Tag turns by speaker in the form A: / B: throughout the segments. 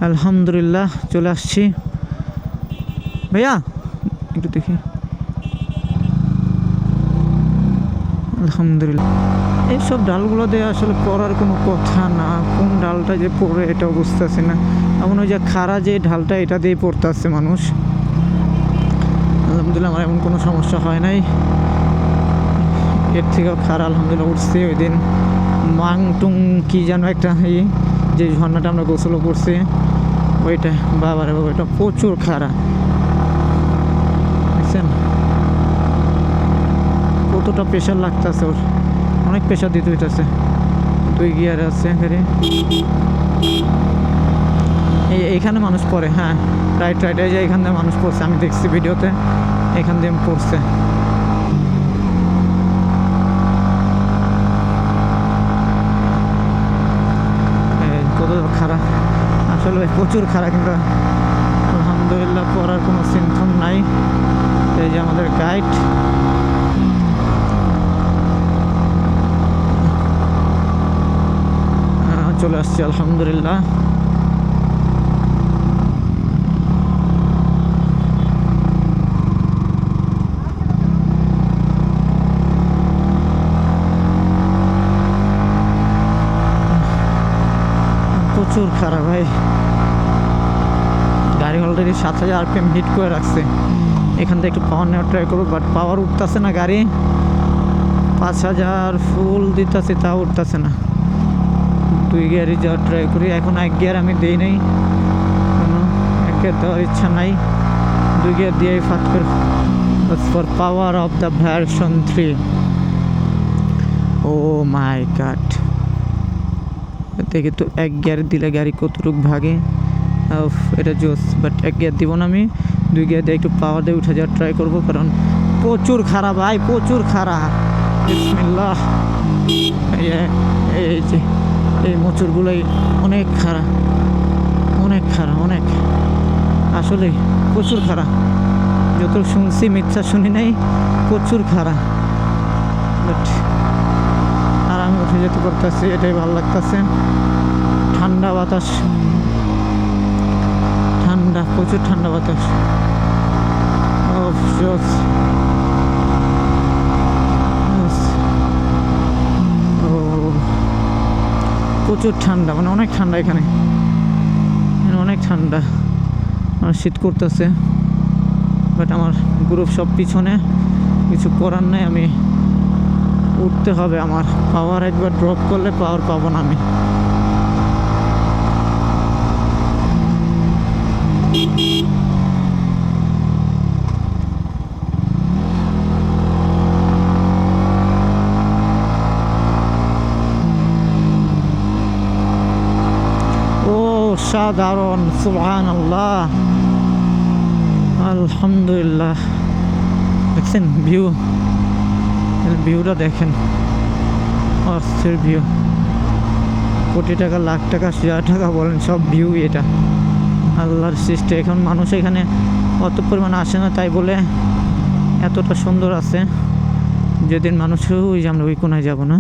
A: আলহামদুলিল্লাহ চলে আসছি। ভাইয়া একটু দেখি। আলহামদুলিল্লাহ এইসব ডালগুলো দিয়ে আসলে পড়ার কোনো কথা না, কোন ডালটা যে পড়ে এটাও বুঝতেছি না। এমন ওই যে খাড়া যে ঢালটা এটা দিয়ে পড়তে আসছে মানুষ। আলহামদুলিল্লাহ আমার এমন কোনো সমস্যা হয় নাই, এর থেকেও খাড়া আলহামদুলিল্লাহ উঠছে। ওই দিন মাংটুং কি যেন একটা যে ঝর্ণাটা আমরা গোসলও করছি ওইটা, বাবারে বাবা এটা প্রচুর খাড়া, দেখছেন কতটা প্রেশার লাগতেছে, ওর অনেক প্রেশার দিতে হইতেছে। 2 গিয়ার আছে গাড়ি। এইখানে মানুষ পড়ে, হ্যাঁ রাইট রাইট, এই যে এখান দিয়ে মানুষ পড়ছে, আমি দেখছি ভিডিওতে এখান দিয়ে পড়ছে। কত খারাপ আসলে প্রচুর খারাপ, কিন্তু আলহামদুলিল্লাহ পড়ার কোনো সিমটম নাই। এই যে আমাদের গাইড, চলে আসছি আলহামদুলিল্লাহ। প্রচুর খারাপ ভাই, গাড়ি অলরেডি 7000 RPM হিট করে রাখছে। এখান থেকে একটু পাওয়ার নেওয়ার ট্রাই করবো, বাট পাওয়ার উঠতেছে না গাড়ি। 5000 ফুল দিতেছে তাও উঠতেছে না। 2 গিয়ারই যাওয়ার ট্রাই করি, এখন 1 গিয়ার আমি দিই নাই, কোনো 1 গিয়ার দেওয়ার ইচ্ছা নাই, 2 গিয়ার দিয়েই ফাট করে। For power of the version 3। Oh my god, দেখি তো 1 গিয়ার দিলে গাড়ি কতটুক ভাগে। এটা জোস, বাট 1 গিয়ার দিব না আমি, 2 গিয়ার দিয়ে একটু পাওয়ার দিয়ে উঠে যাওয়ার ট্রাই করবো, কারণ প্রচুর খারাপ ভাই, প্রচুর খারাপ। বিসমিল্লাহ। এই যে এই মোচরগুলোই অনেক খারাপ, অনেক খারাপ, অনেক আসলে প্রচুর খারাপ। যত শুনছি মিথ্যা শুনি নাই, প্রচুর খারাপ। বাট আর আমি উঠে যেতে পারতেছি, এটাই ভালো লাগতেছে। ঠান্ডা বাতাস, ঠান্ডা, প্রচুর ঠান্ডা বাতাস। প্রচুর ঠান্ডা, মানে অনেক ঠান্ডা এখানে, অনেক ঠান্ডা। আমার শীত করতেছে, বাট আমার গ্রুপ সব পিছনে, কিছু করার নেই, আমি উঠতে হবে। আমার পাওয়ার একবার ড্রপ করলে পাওয়ার পাবো না আমি। সাধারণ, সুবহানাল্লাহ, আলহামদুলিল্লাহ। দেখছেন ভিউটা দেখেন, অস্থির ভিউ। কোটি টাকা, লাখ টাকা, 1000 টাকা বলেন, সব ভিউ এটা আল্লাহর সৃষ্টি। এখন মানুষ এখানে অত পরিমাণ আসে না, তাই বলে এতটা সুন্দর আছে। যেদিন মানুষ ওই যে আমরা ওই কোনায় যাবো না,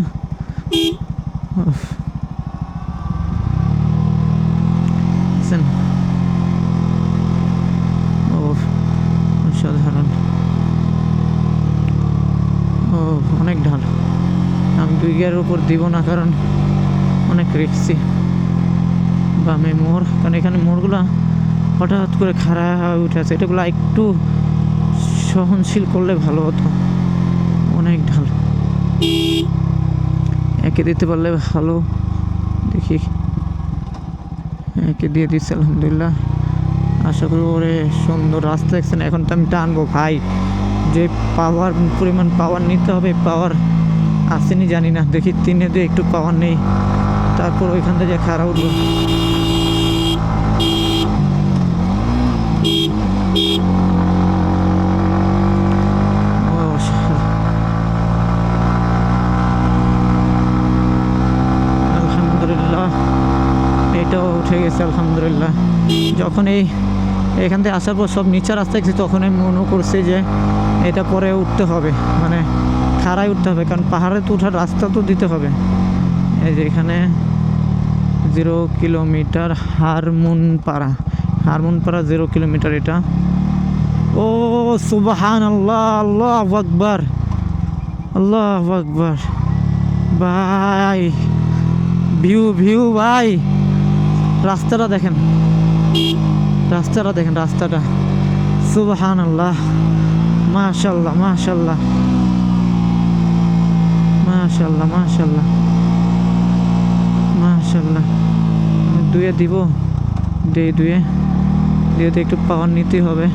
A: সাধারণ। অনেক ঢাল, আমি 2 গিয়ারের উপর দিব না, কারণ অনেক রিক্সি। বামে মোড়, কারণ এখানে মোড়গুলো হঠাৎ করে খারাপ হয়ে উঠে আছে, এটাগুলো একটু সহনশীল করলে ভালো হতো। অনেক ঢাল, একে দিতে পারলে ভালো। দেখি, একে দিয়ে দিচ্ছে আলহামদুলিল্লাহ। আশা করি ওরে সুন্দর রাস্তা দেখছেন। এখন তো আমি টানবো ভাই, যে পাওয়ার পরিমাণ পাওয়ার নিতে হবে, পাওয়ার আসেনি জানি না। দেখি 3-এ দিয়ে একটু পাওয়ার নেই, তারপর ওইখান থেকে খারাপ উঠবো। আলহামদুলিল্লাহ, এটাও উঠে গেছে আলহামদুলিল্লাহ। যখন এখান থেকে আসার পর সব নিচে রাস্তা দেখছি, তখন আমি মনে করছি যে এটা পরে উঠতে হবে, মানে খাড়াই উঠতে হবে, কারণ পাহাড়ে তো ওঠার রাস্তা তো দিতে হবে। এই যে এখানে 0 কিলোমিটার হারমুনপাড়া 0 কিলোমিটার এটা। ও সুবহানাল্লাহ, আল্লাহু আকবার, আল্লাহু আকবার। ভাই ভিউ ভাই, রাস্তাটা দেখেন, রাস্তাটা সুবহানাল্লাহ, মাশাআল্লাহ মাশাআল্লাহ মাশাআল্লাহ মাশাআল্লাহ মাশাআল্লাহ। দুয়ে দিব, দুয়ে তো একটু পাওয়ার নিতে হবে।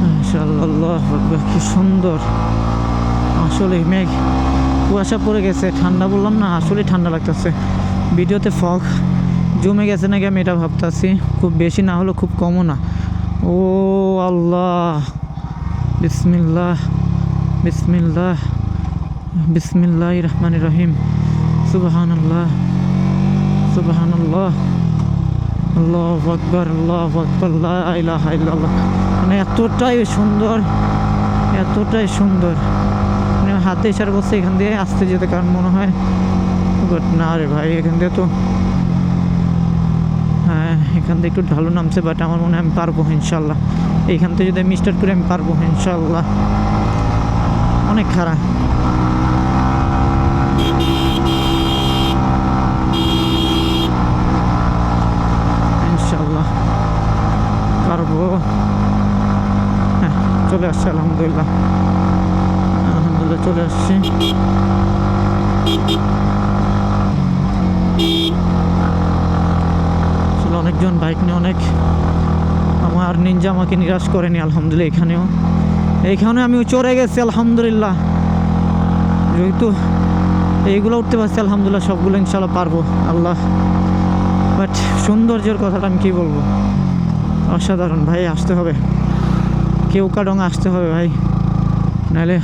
A: মাশাআল্লাহ, কি সুন্দর। আসলে মেঘ কুয়াশা পড়ে গেছে, ঠান্ডা বললাম না, আসলে ঠান্ডা লাগতেছে। ভিডিওতে ফগ জমে গেছে নাকি আমি এটা ভাবতেছি, খুব বেশি না হলেও খুব কমও না। ও আল্লাহ, বিসমিল্লাহ বিসমিল্লাহ বিসমিল্লাহির রহমানির রহিম। সুবহানাল্লাহ সুবহানাল্লাহ, আল্লাহু আকবার, আল্লাহু আকবার, লা ইলাহা ইল্লাল্লাহ। মানে এতটাই সুন্দর, মানে হাতে ইশারা করছে এখান দিয়ে আসতে যেতে, কারণ মনে হয় বাট না রে ভাই, এখান দিয়ে তো হ্যাঁ এখান থেকে একটু ঢালু নামছে, বাট আমার মনে হয় আমি পারবো ইনশাল্লাহ। এইখান থেকে যদি আমি স্টার্ট করি আমি পারবো ইনশাল্লাহ। অনেক খারাপ, ইনশাল্লাহ পারবো। হ্যাঁ চলে আসছে, আলহামদুলিল্লাহ চলে আসছে। অনেকজন বাইক নিয়ে অনেক, আমার নিনজা আমাকে নিরাশ করেনি আলহামদুলিল্লাহ। এইখানে আমিও চড়ে গেছি আলহামদুলিল্লাহ, যেহেতু এইগুলো উঠতে পারছি আলহামদুলিল্লাহ, সবগুলো ইনশাল্লাহ পারবো আল্লাহ। বাট সৌন্দর্যের কথাটা আমি কী বলবো, অসাধারণ ভাই। আসতে হবে, কেওক্রাডং আসতে হবে ভাই, নাহলে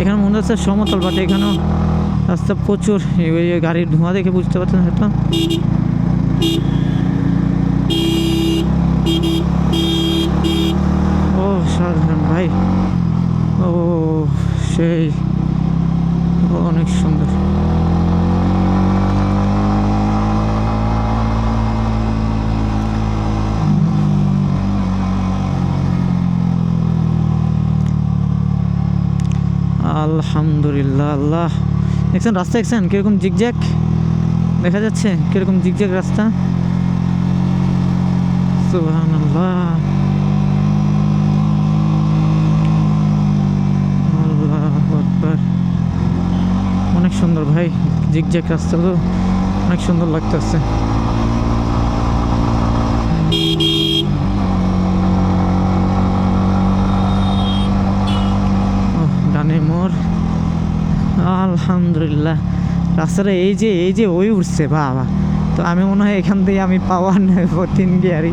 A: এখানে মনে হচ্ছে সমতল, বাট এখানেও রাস্তা প্রচুর, ওই গাড়ির ধোঁয়া দেখে বুঝতে পারছেন হয়তো। ও সাধারণ ভাই, ও সেই অনেক সুন্দর। আলহামদুলিল্লাহ, আল্লাহ দেখছেন রাস্তা, দেখছেন কিরকম জিগজ্যাগ দেখা যাচ্ছে, কিরকম জিগজ্যাগ রাস্তা। সুবহানাল্লাহ, আল্লাহু আকবার। অনেক সুন্দর ভাই, জিগজ্যাগ রাস্তা তো অনেক সুন্দর লাগতেছে। ডানে মোড়, আলহামদুলিল্লাহ। রাস্তাটা এই যে ওই উঠছে বাবা, তো আমি মনে হয় এখান থেকে আমি পাওয়ার নেব, 3 গিয়ারই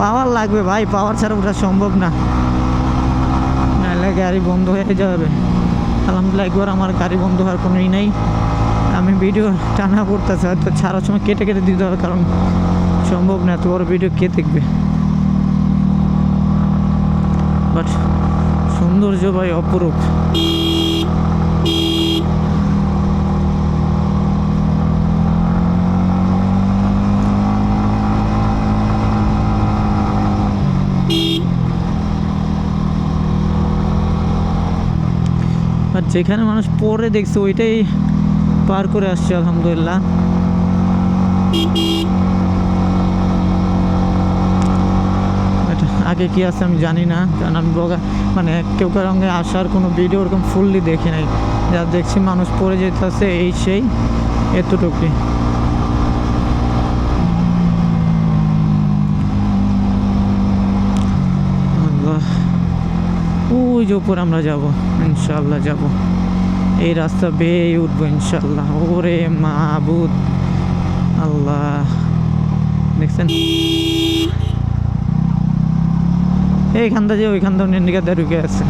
A: পাওয়ার লাগবে ভাই, পাওয়ার ছাড়া ওঠা সম্ভব না, নাহলে গাড়ি বন্ধ হয়ে যাবে। আলহামদুলিল্লাহ একবার আমার গাড়ি বন্ধ হওয়ার কোনো ই নাই। আমি ভিডিও টানা করতেছি, হয়তো ছাড়ার সময় কেটে দিতে হবে, কারণ সম্ভব না এত বড় ভিডিও কে দেখবে। বাট সৌন্দর্য ভাই অপরূপ। আর যেখানে মানুষ পরে দেখছে ওইটাই পার করে আসছে আলহামদুলিল্লাহ। আগে কি আছে আমি জানি না, কারণ আমি মানে কেওক্রাডংয়ে আসার কোনো ভিডিও ওরকম ফুললি দেখি নাই, যা দেখছি মানুষ পড়ে যেতেছে এই সেই এতটুকুই। আল্লাহ, ওই যে উপরে আমরা যাব ইনশাল্লাহ, যাব এই রাস্তা বেয়ে উঠবো ইনশাল্লাহ। ওরে মাবুদ আল্লাহ, দেখছেন এইখানটা যে ওইখানটা নির্নিকাতে ঢুকে আছে।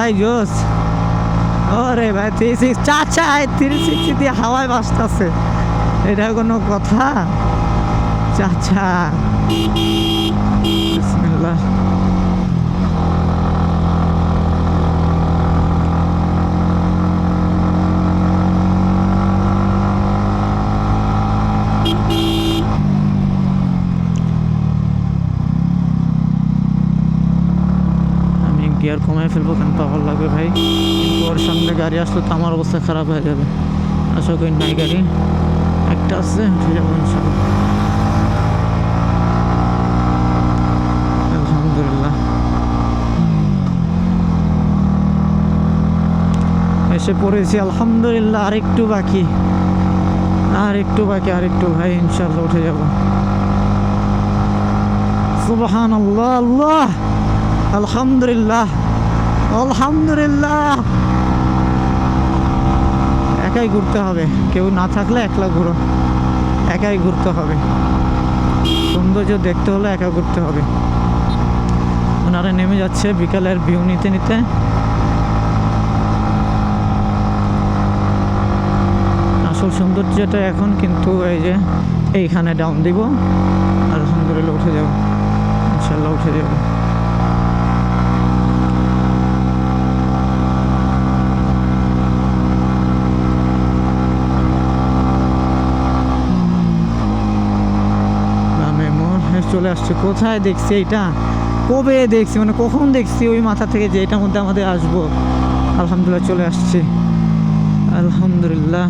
A: ভাই জোস। ওরে ভাই 360 চাচা 360 দিয়ে হাওয়ায় বাসতেছে, এটা কোনো কথা চাচা? বিসমিল্লাহ। গিয়ার কমাই ফেলবো, কেন পাওয়ার লাগবে ভাই, কিন্তু ওর সামনে গাড়ি আসলে তো আমার অবস্থা খারাপ হয়ে যাবে। আশা করি নাই, গাড়ি একটা আছে, ঠিক আছে ইনশাআল্লাহ। আলহামদুলিল্লাহ এসে পড়েছি, আলহামদুলিল্লাহ। আরেকটু বাকি, আরেকটু ভাই, ইনশাআল্লাহ উঠে যাব। সুবহানাল্লাহ, আল্লাহ, আলহামদুলিল্লাহ, আলহামদুলিল্লাহ। একাই ঘুরতে হবে, কেউ না থাকলে একলা ঘুরো, একাই ঘুরতে হবে। সৌন্দর্য দেখতে হলে একা ঘুরতে হবে। ওনারা নেমে যাচ্ছে বিকালের ভিউ নিতে নিতে। আসল সৌন্দর্যটা এখন কিন্তু এই যে এইখানে ডাউন দিব, আলহামদুলিল্লাহ উঠে যাব, ইনশাল্লাহ উঠে যাব। চলে আসছে, কোথায় দেখছি এটা, কবে দেখছি, মানে কখন দেখছি ওই মাথা থেকে যে এটার মধ্যে আমাদের আসবো। আলহামদুলিল্লাহ চলে আসছি, আলহামদুলিল্লাহ।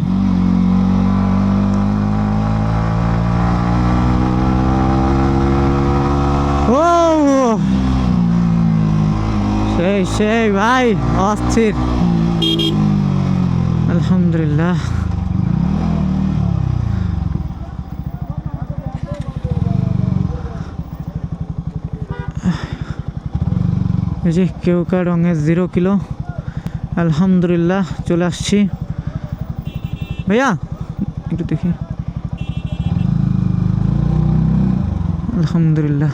A: ও সেই ভাই, অস্থির, আলহামদুলিল্লাহ। এই যে কেউকা রঙের 0 কিলো, আলহামদুলিল্লাহ চলে আসছি। ভাইয়া একটু দেখি, আলহামদুলিল্লাহ।